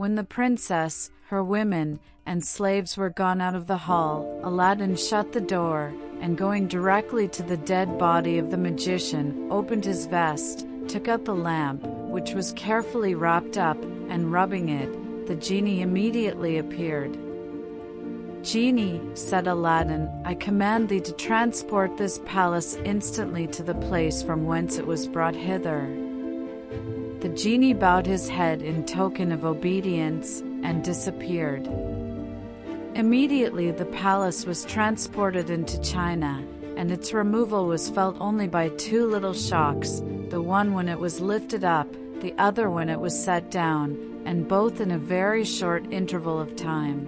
When the princess, her women, and slaves were gone out of the hall, Aladdin shut the door, and going directly to the dead body of the magician, opened his vest, took out the lamp, which was carefully wrapped up, and rubbing it, the genie immediately appeared. "Genie," said Aladdin, "I command thee to transport this palace instantly to the place from whence it was brought hither." The genie bowed his head in token of obedience, and disappeared. Immediately the palace was transported into China, and its removal was felt only by two little shocks, the one when it was lifted up, the other when it was set down, and both in a very short interval of time.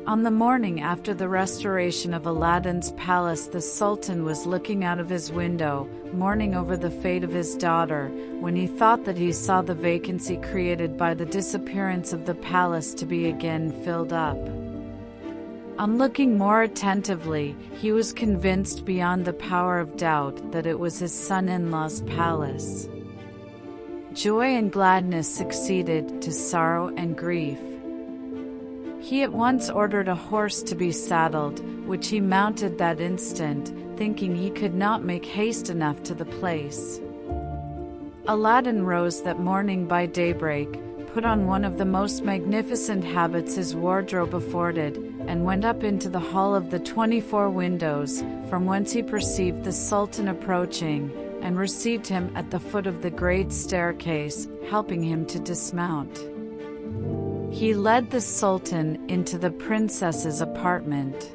On the morning after the restoration of Aladdin's palace, the Sultan was looking out of his window, mourning over the fate of his daughter, when he thought that he saw the vacancy created by the disappearance of the palace to be again filled up. On looking more attentively, he was convinced beyond the power of doubt that it was his son-in-law's palace. Joy and gladness succeeded to sorrow and grief. He at once ordered a horse to be saddled, which he mounted that instant, thinking he could not make haste enough to the place. Aladdin rose that morning by daybreak, put on one of the most magnificent habits his wardrobe afforded, and went up into the hall of the 24 windows, from whence he perceived the Sultan approaching, and received him at the foot of the great staircase, helping him to dismount. He led the Sultan into the princess's apartment.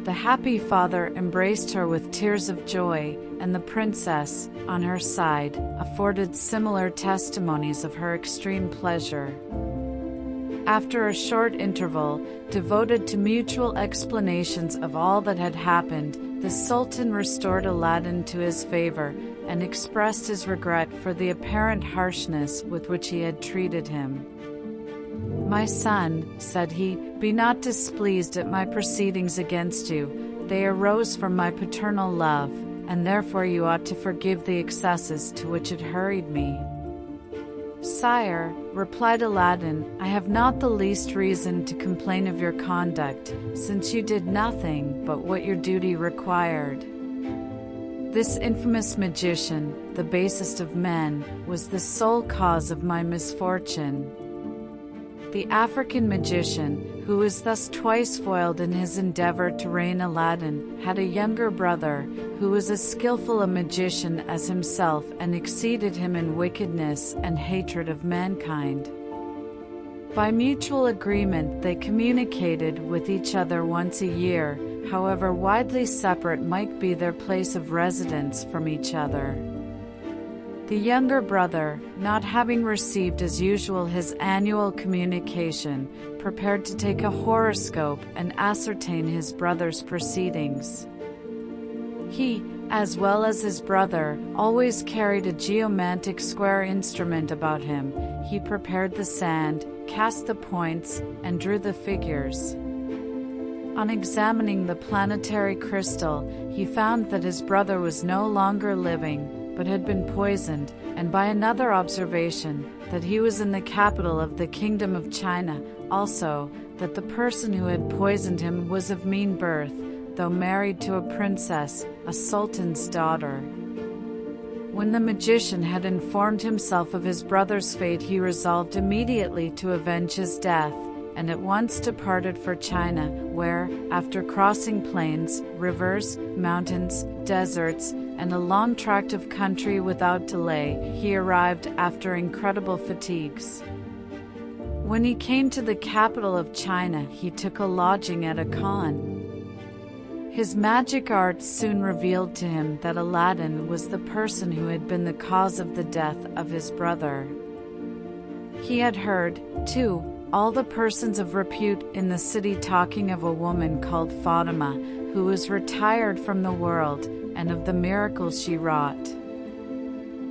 The happy father embraced her with tears of joy, and the princess, on her side, afforded similar testimonies of her extreme pleasure. After a short interval, devoted to mutual explanations of all that had happened, the Sultan restored Aladdin to his favor, and expressed his regret for the apparent harshness with which he had treated him. "My son," said he, "be not displeased at my proceedings against you. They arose from my paternal love, and therefore you ought to forgive the excesses to which it hurried me." "Sire," replied Aladdin, "I have not the least reason to complain of your conduct, since you did nothing but what your duty required. This infamous magician, the basest of men, was the sole cause of my misfortune." The African magician, who was thus twice foiled in his endeavor to reign Aladdin, had a younger brother, who was as skillful a magician as himself and exceeded him in wickedness and hatred of mankind. By mutual agreement they communicated with each other once a year, however widely separate might be their place of residence from each other. The younger brother, not having received as usual his annual communication, prepared to take a horoscope and ascertain his brother's proceedings. He, as well as his brother, always carried a geomantic square instrument about him. He prepared the sand, cast the points, and drew the figures. On examining the planetary crystal, he found that his brother was no longer living, but had been poisoned, and by another observation, that he was in the capital of the Kingdom of China, also, that the person who had poisoned him was of mean birth, though married to a princess, a sultan's daughter. When the magician had informed himself of his brother's fate, he resolved immediately to avenge his death, and at once departed for China, where, after crossing plains, rivers, mountains, deserts, and a long tract of country without delay, he arrived after incredible fatigues. When he came to the capital of China, he took a lodging at a khan. His magic arts soon revealed to him that Aladdin was the person who had been the cause of the death of his brother. He had heard, too, all the persons of repute in the city talking of a woman called Fatima, who was retired from the world, and of the miracles she wrought.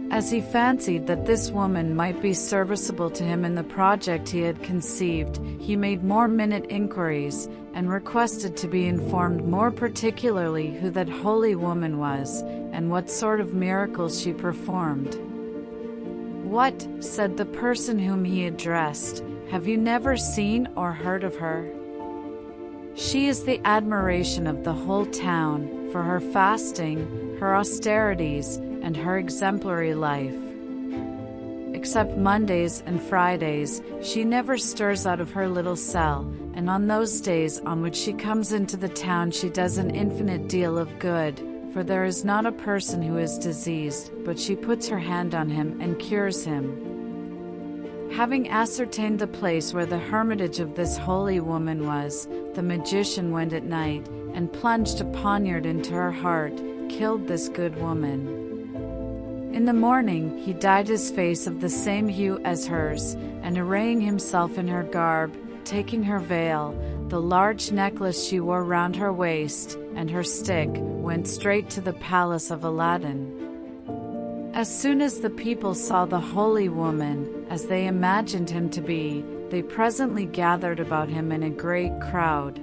As he fancied that this woman might be serviceable to him in the project he had conceived, he made more minute inquiries, and requested to be informed more particularly who that holy woman was, and what sort of miracles she performed. "What," said the person whom he addressed, "have you never seen or heard of her? She is the admiration of the whole town for her fasting, her austerities, and her exemplary life. Except Mondays and Fridays, she never stirs out of her little cell, and on those days on which she comes into the town she does an infinite deal of good, for there is not a person who is diseased, but she puts her hand on him and cures him." Having ascertained the place where the hermitage of this holy woman was, the magician went at night, and plunged a poniard into her heart, killed this good woman. In the morning he dyed his face of the same hue as hers, and arraying himself in her garb, taking her veil, the large necklace she wore round her waist, and her stick, went straight to the palace of Aladdin. As soon as the people saw the holy woman, as they imagined him to be, they presently gathered about him in a great crowd.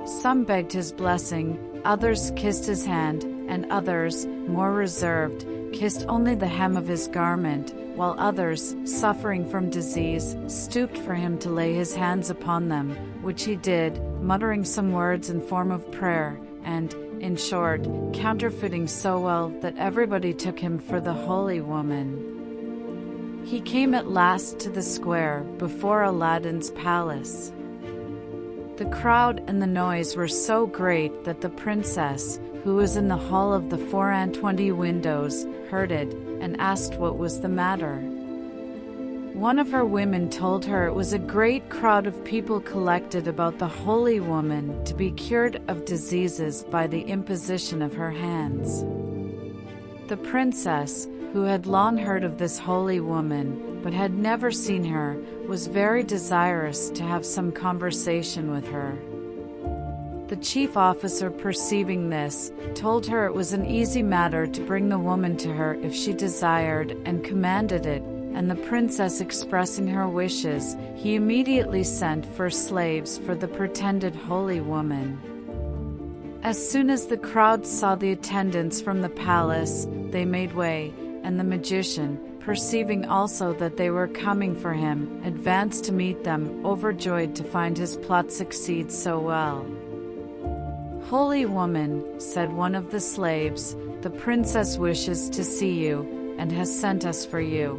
Some begged his blessing, others kissed his hand, and others, more reserved, kissed only the hem of his garment, while others, suffering from disease, stooped for him to lay his hands upon them, which he did, muttering some words in form of prayer, and, in short, counterfeiting so well that everybody took him for the holy woman. He came at last to the square before Aladdin's palace. The crowd and the noise were so great that the princess, who was in the hall of the 24 windows, heard it, and asked what was the matter. One of her women told her it was a great crowd of people collected about the holy woman to be cured of diseases by the imposition of her hands. The princess, who had long heard of this holy woman, but had never seen her, was very desirous to have some conversation with her. The chief officer, perceiving this, told her it was an easy matter to bring the woman to her if she desired, and commanded it, and the princess expressing her wishes, he immediately sent for slaves for the pretended holy woman. As soon as the crowd saw the attendants from the palace, they made way, and the magician, perceiving also that they were coming for him, advanced to meet them, overjoyed to find his plot succeed so well. "Holy woman," said one of the slaves, "the princess wishes to see you, and has sent us for you."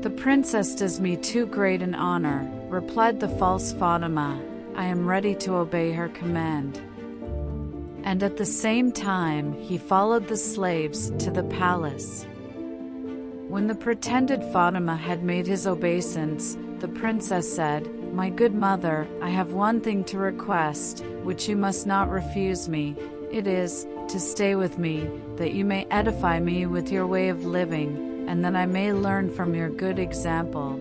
"The princess does me too great an honor," replied the false Fatima. "I am ready to obey her command." And at the same time he followed the slaves to the palace. When the pretended Fatima had made his obeisance, the princess said, "My good mother, I have one thing to request, which you must not refuse me. It is, to stay with me, that you may edify me with your way of living, and that I may learn from your good example."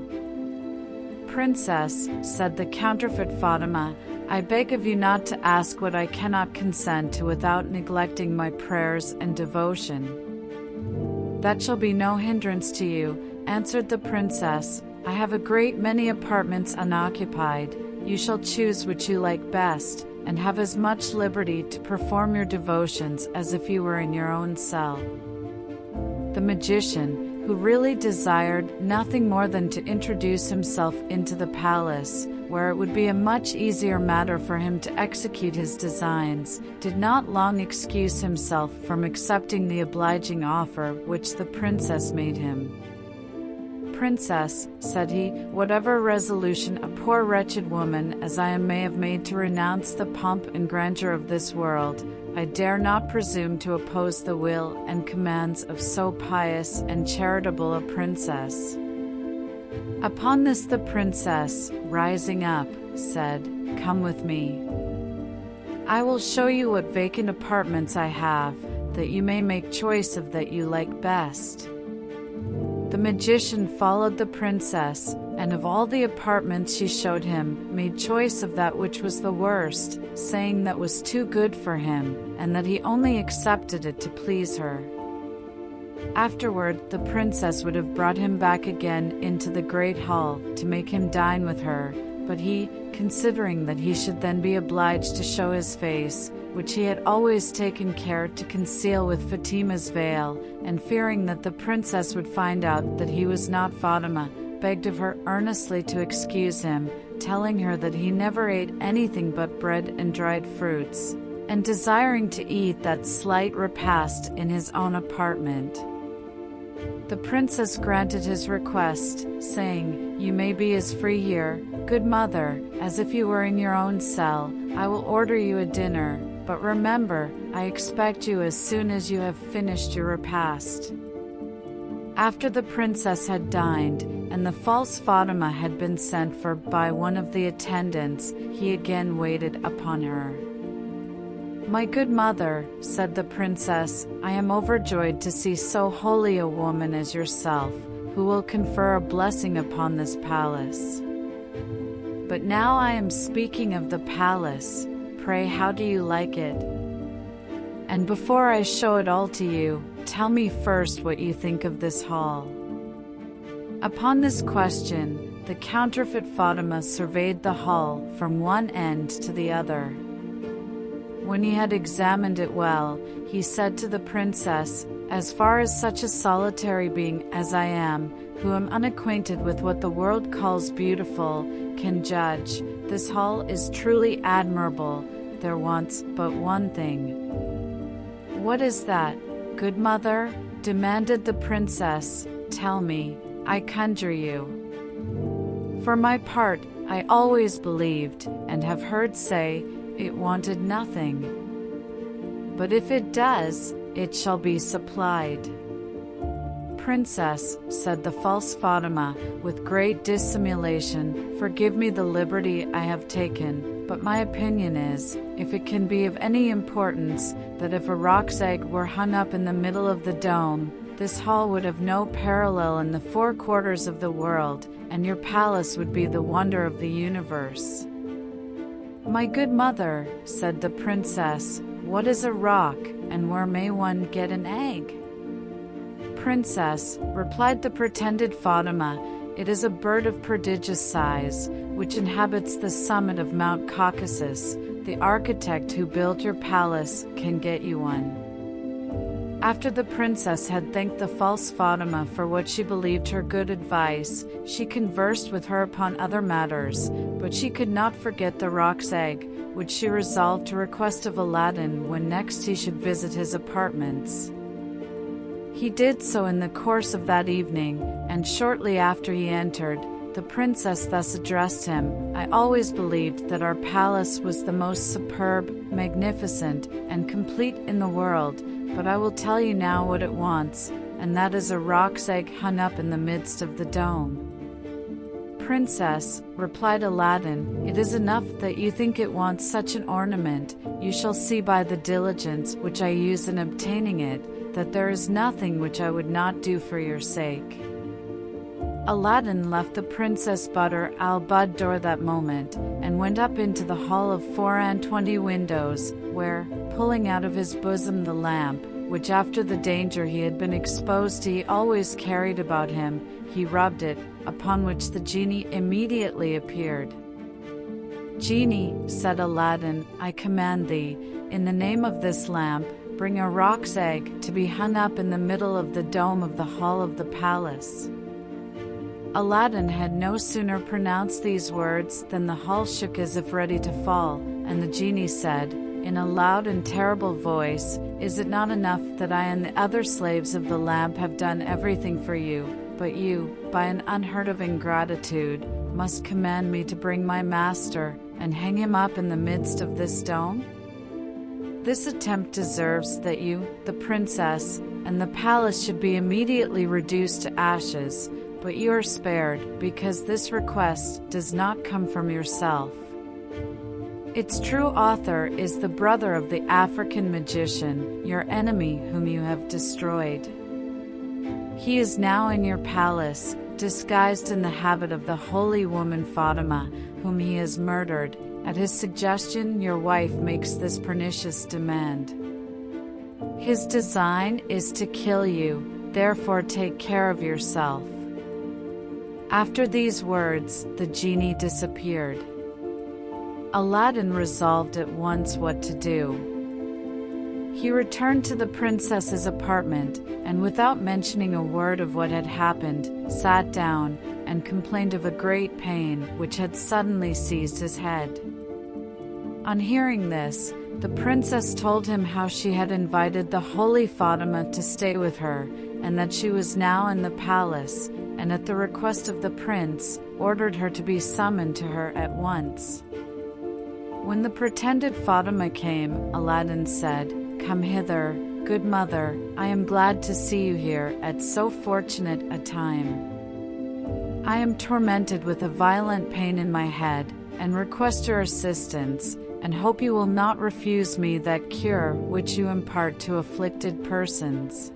"Princess," said the counterfeit Fatima, "I beg of you not to ask what I cannot consent to without neglecting my prayers and devotion." "That shall be no hindrance to you," answered the princess. "I have a great many apartments unoccupied. You shall choose which you like best, and have as much liberty to perform your devotions as if you were in your own cell." The magician, who really desired nothing more than to introduce himself into the palace, where it would be a much easier matter for him to execute his designs, did not long excuse himself from accepting the obliging offer which the princess made him. "Princess," said he, "whatever resolution a poor wretched woman as I am may have made to renounce the pomp and grandeur of this world, I dare not presume to oppose the will and commands of so pious and charitable a princess." Upon this the princess, rising up, said, "Come with me. I will show you what vacant apartments I have, that you may make choice of that you like best." The magician followed the princess, and of all the apartments she showed him, made choice of that which was the worst, saying that was too good for him, and that he only accepted it to please her. Afterward, the princess would have brought him back again into the great hall to make him dine with her, but he, considering that he should then be obliged to show his face, which he had always taken care to conceal with Fatima's veil, and fearing that the princess would find out that he was not Fatima, begged of her earnestly to excuse him, telling her that he never ate anything but bread and dried fruits, and desiring to eat that slight repast in his own apartment. The princess granted his request, saying, "You may be as free here, good mother, as if you were in your own cell. I will order you a dinner, but remember, I expect you as soon as you have finished your repast." After the princess had dined, and the false Fatima had been sent for by one of the attendants, he again waited upon her. "My good mother," said the princess, "I am overjoyed to see so holy a woman as yourself, who will confer a blessing upon this palace. But now I am speaking of the palace. Pray, how do you like it? And before I show it all to you, tell me first what you think of this hall." Upon this question, the counterfeit Fatima surveyed the hall from one end to the other. When he had examined it well, he said to the princess, "As far as such a solitary being as I am, who am unacquainted with what the world calls beautiful, can judge, this hall is truly admirable. There wants but one thing." "What is that, good mother?" demanded the princess. "Tell me, I conjure you." "For my part, I always believed, and have heard say, it wanted nothing. But if it does, it shall be supplied." "Princess," said the false Fatima, with great dissimulation, "forgive me the liberty I have taken, but my opinion is, if it can be of any importance, that if a roc's egg were hung up in the middle of the dome, this hall would have no parallel in the 4 quarters of the world, and your palace would be the wonder of the universe." "My good mother," said the princess, "what is a rock, and where may one get an egg?" "Princess," replied the pretended Fatima, "it is a bird of prodigious size, which inhabits the summit of Mount Caucasus. The architect who built your palace can get you one." After the princess had thanked the false Fatima for what she believed her good advice, she conversed with her upon other matters, but she could not forget the roc's egg, which she resolved to request of Aladdin when next he should visit his apartments. He did so in the course of that evening, and shortly after he entered, the princess thus addressed him, "I always believed that our palace was the most superb, magnificent, and complete in the world, but I will tell you now what it wants, and that is a roc's egg hung up in the midst of the dome." "Princess," replied Aladdin, "it is enough that you think it wants such an ornament. You shall see by the diligence which I use in obtaining it, that there is nothing which I would not do for your sake." Aladdin left the Princess Badr al-Buddoor that moment, and went up into the hall of 24 windows, where, pulling out of his bosom the lamp, which after the danger he had been exposed to he always carried about him, he rubbed it, upon which the genie immediately appeared. "Genie," said Aladdin, "I command thee, in the name of this lamp, bring a roc's egg to be hung up in the middle of the dome of the hall of the palace." Aladdin had no sooner pronounced these words than the hall shook as if ready to fall, and the genie said, in a loud and terrible voice, "Is it not enough that I and the other slaves of the lamp have done everything for you, but you, by an unheard of ingratitude, must command me to bring my master and hang him up in the midst of this dome? This attempt deserves that you, the princess, and the palace should be immediately reduced to ashes, but you are spared, because this request does not come from yourself. Its true author is the brother of the African magician, your enemy whom you have destroyed. He is now in your palace, disguised in the habit of the holy woman Fatima, whom he has murdered. At his suggestion, your wife makes this pernicious demand. His design is to kill you, therefore take care of yourself." After these words, the genie disappeared. Aladdin resolved at once what to do. He returned to the princess's apartment, and without mentioning a word of what had happened, sat down and complained of a great pain which had suddenly seized his head. On hearing this, the princess told him how she had invited the holy Fatima to stay with her, and that she was now in the palace, and at the request of the prince, ordered her to be summoned to her at once. When the pretended Fatima came, Aladdin said, "Come hither, good mother, I am glad to see you here at so fortunate a time. I am tormented with a violent pain in my head, and request your assistance, and hope you will not refuse me that cure which you impart to afflicted persons."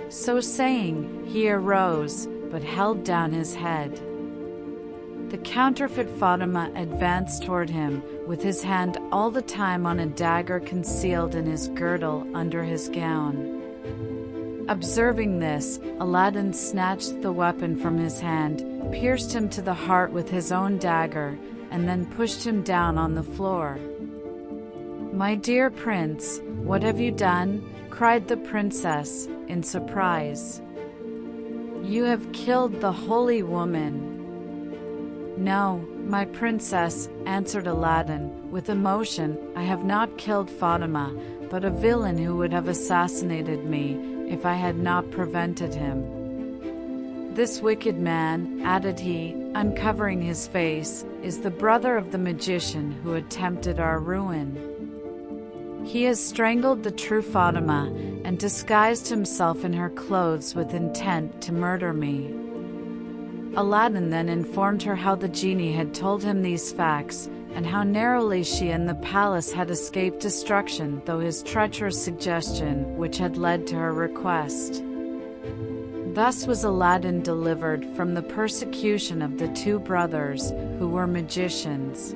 So saying, he arose, but held down his head. The counterfeit Fatima advanced toward him, with his hand all the time on a dagger concealed in his girdle under his gown. Observing this, Aladdin snatched the weapon from his hand, pierced him to the heart with his own dagger, and then pushed him down on the floor. "My dear prince, what have you done?" cried the princess, in surprise. "You have killed the holy woman." "No, my princess," answered Aladdin, with emotion, "I have not killed Fatima, but a villain who would have assassinated me if I had not prevented him. This wicked man," added he, uncovering his face, "is the brother of the magician who attempted our ruin. He has strangled the true Fatima and disguised himself in her clothes with intent to murder me." Aladdin then informed her how the genie had told him these facts, and how narrowly she and the palace had escaped destruction through his treacherous suggestion which had led to her request. Thus was Aladdin delivered from the persecution of the two brothers, who were magicians.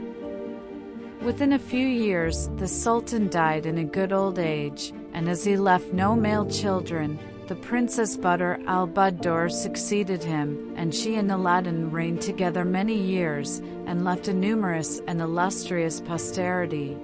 Within a few years, the Sultan died in a good old age, and as he left no male children, the Princess Badr al-Buddur succeeded him, and she and Aladdin reigned together many years, and left a numerous and illustrious posterity.